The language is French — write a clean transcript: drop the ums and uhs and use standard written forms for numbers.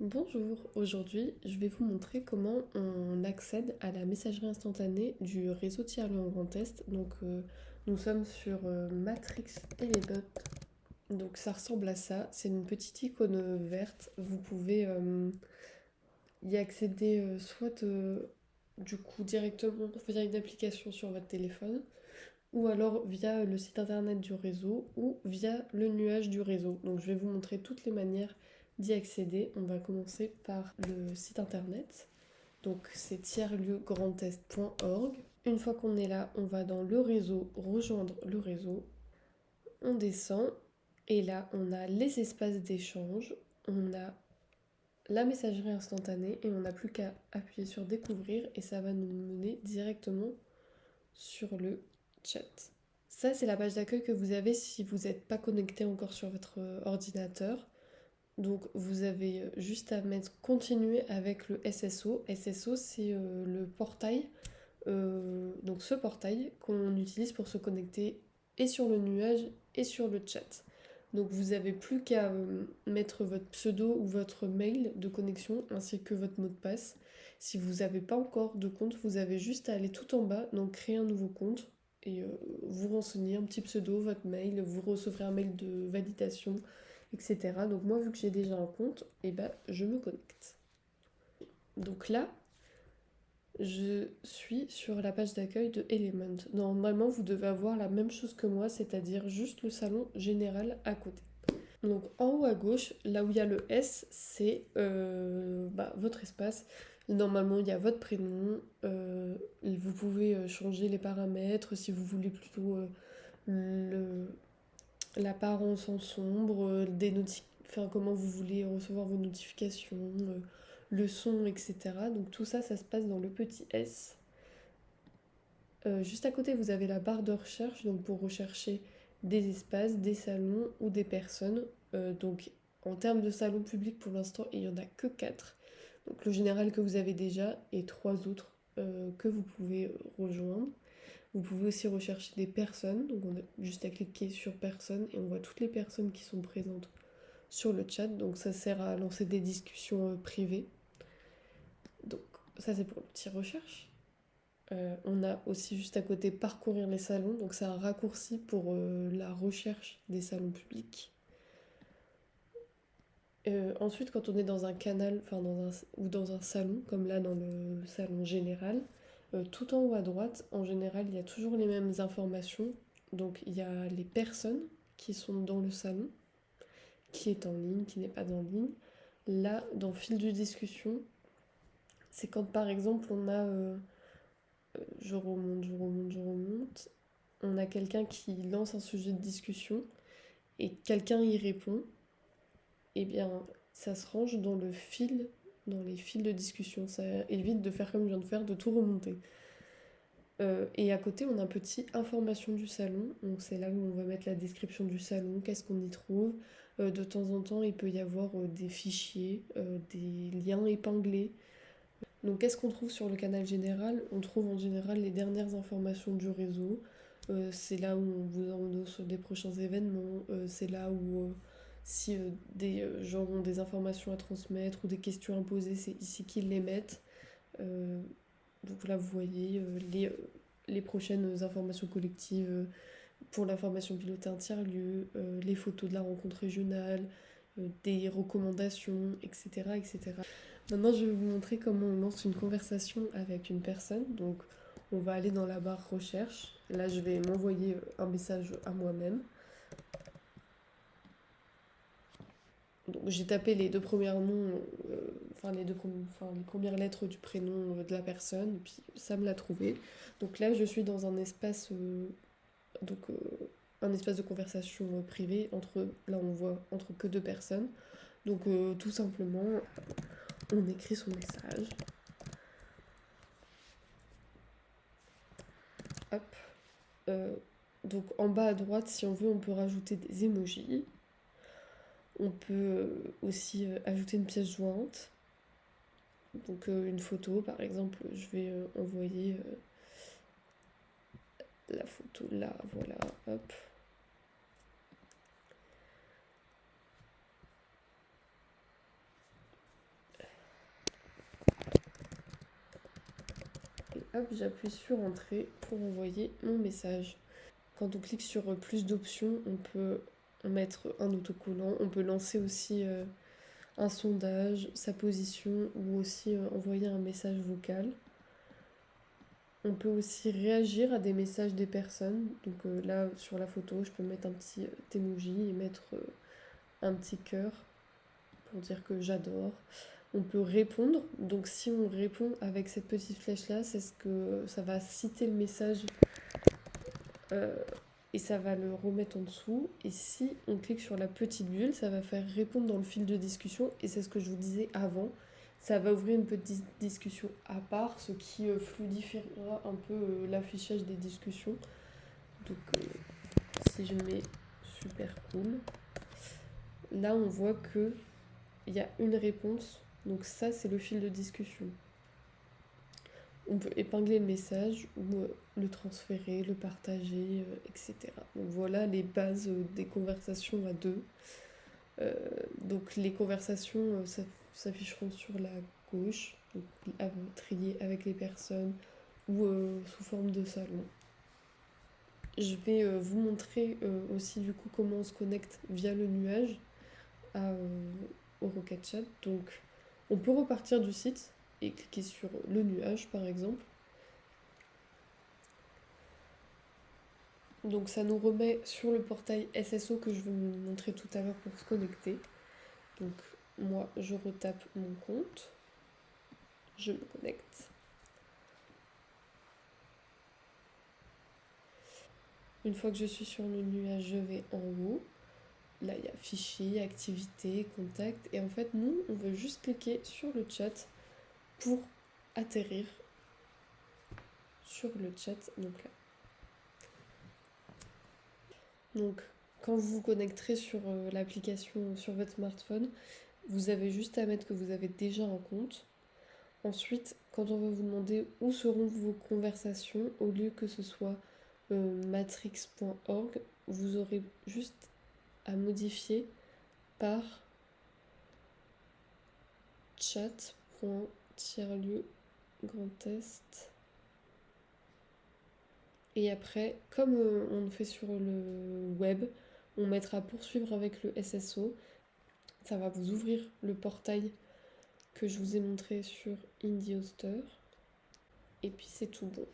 Bonjour, aujourd'hui je vais vous montrer comment on accède à la messagerie instantanée du réseau Tiers-Lieu en Grand Est. Nous sommes sur Matrix et les bots. Donc ça ressemble à ça, c'est une petite icône verte. Vous pouvez y accéder soit du coup directement via une application sur votre téléphone ou alors via le site internet du réseau ou via le nuage du réseau. Donc je vais vous montrer toutes les manières d'y accéder. On va commencer par le site internet. Donc c'est tierlieugrandest.org. Une fois qu'on est là, on va dans le réseau, rejoindre le réseau. On descend et là on a les espaces d'échange, on a la messagerie instantanée et on n'a plus qu'à appuyer sur découvrir et ça va nous mener directement sur le chat. Ça, c'est la page d'accueil que vous avez si vous n'êtes pas connecté encore sur votre ordinateur. Donc, vous avez juste à mettre continuer avec le SSO. SSO, c'est le portail, donc ce portail qu'on utilise pour se connecter et sur le nuage et sur le chat. Donc, vous n'avez plus qu'à mettre votre pseudo ou votre mail de connexion ainsi que votre mot de passe. Si vous n'avez pas encore de compte, vous avez juste à aller tout en bas, donc créer un nouveau compte et vous renseigner un petit pseudo, votre mail, vous recevrez un mail de validation, etc. Donc moi, vu que j'ai déjà un compte, et ben, je me connecte. Donc là, je suis sur la page d'accueil de Element. Normalement, vous devez avoir la même chose que moi, c'est-à-dire juste le salon général à côté. Donc en haut à gauche, là où il y a le S, c'est votre espace. Normalement, il y a votre prénom. Vous pouvez changer les paramètres si vous voulez plutôt l'apparence en sombre, enfin, comment vous voulez recevoir vos notifications, le son, etc. Donc tout ça, ça se passe dans le petit S. Juste à côté, vous avez la barre de recherche, donc pour rechercher des espaces, des salons ou des personnes. Donc en termes de salons publics, pour l'instant, il n'y en a que 4. Donc le général que vous avez déjà et 3 autres que vous pouvez rejoindre. Vous pouvez aussi rechercher des personnes, donc on a juste à cliquer sur personnes et on voit toutes les personnes qui sont présentes sur le chat. Donc ça sert à lancer des discussions privées. Donc ça c'est pour le petit recherche. On a aussi juste à côté parcourir les salons, donc c'est un raccourci pour la recherche des salons publics. Ensuite, quand on est dans un canal, enfin ou dans un salon, comme là dans le salon général, tout en haut à droite, en général, il y a toujours les mêmes informations. Donc il y a les personnes qui sont dans le salon, qui est en ligne, qui n'est pas en ligne. Là, dans fil de discussion, c'est quand par exemple on a je remonte. On a quelqu'un qui lance un sujet de discussion et quelqu'un y répond. Et bien, ça se range dans le fil, dans les fils de discussion. Ça évite de faire comme je viens de faire, de tout remonter. Et à côté, on a un petit information du salon. Donc c'est là où on va mettre la description du salon, qu'est-ce qu'on y trouve. De temps en temps, il peut y avoir des fichiers, des liens épinglés. Donc qu'est-ce qu'on trouve sur le canal général? On trouve en général les dernières informations du réseau. C'est là où on vous endosse des prochains événements. C'est là où si des gens ont des informations à transmettre ou des questions à poser, c'est ici qu'ils les mettent. Euh, donc là, vous voyez les prochaines informations collectives pour la formation pilotée un tiers-lieu, les photos de la rencontre régionale, des recommandations, etc., etc. Maintenant, je vais vous montrer comment on lance une conversation avec une personne. Donc, on va aller dans la barre recherche. Là, je vais m'envoyer un message à moi-même. Donc, j'ai tapé les deux premiers noms, les premières lettres du prénom de la personne, puis ça me l'a trouvé. Donc là, je suis dans un espace, donc, un espace de conversation privé entre, là, on voit entre que deux personnes. Donc, tout simplement, on écrit son message. Hop. Euh, donc en bas à droite, si on veut, on peut rajouter des emojis. On peut aussi ajouter une pièce jointe. Donc une photo, par exemple, je vais envoyer la photo là, voilà, hop. hop, j'appuie sur Entrée pour envoyer mon message. Quand on clique sur plus d'options, on peut mettre un autocollant, on peut lancer aussi un sondage, sa position ou aussi envoyer un message vocal. On peut aussi réagir à des messages des personnes. Donc là, sur la photo, je peux mettre un petit emoji et mettre un petit cœur pour dire que j'adore. On peut répondre. Donc si on répond avec cette petite flèche-là, c'est ce que ça va citer le message et ça va le remettre en dessous. Et si on clique sur la petite bulle, ça va faire répondre dans le fil de discussion. Et c'est ce que je vous disais avant. Ça va ouvrir une petite discussion à part, ce qui fluidifiera un peu l'affichage des discussions. Donc si je mets super cool, là on voit que il y a une réponse. Donc ça c'est le fil de discussion. On peut épingler le message ou le transférer, le partager, etc. Donc voilà les bases des conversations à deux. Donc les conversations s'afficheront sur la gauche, donc triées avec les personnes ou sous forme de salon. Je vais vous montrer aussi du coup comment on se connecte via le nuage au Rocket Chat. Donc on peut repartir du site et cliquer sur le nuage par exemple. Donc ça nous remet sur le portail SSO que je vais vous montrer tout à l'heure pour se connecter. Donc moi je retape mon compte, je me connecte. Une fois que je suis sur le nuage, je vais en haut. Là il y a fichiers, activités, contacts. Et en fait nous on veut juste cliquer sur le chat pour atterrir sur le chat. Donc là. Donc quand vous vous connecterez sur l'application sur votre smartphone, vous avez juste à mettre que vous avez déjà un compte. Ensuite, quand on va vous demander où seront vos conversations, au lieu que ce soit matrix.org, vous aurez juste à modifier par chat.tierlieu grand test. Et après, comme on le fait sur le web, on mettra poursuivre avec le SSO. Ça va vous ouvrir le portail que je vous ai montré sur Indie Hoster. Et puis c'est tout bon.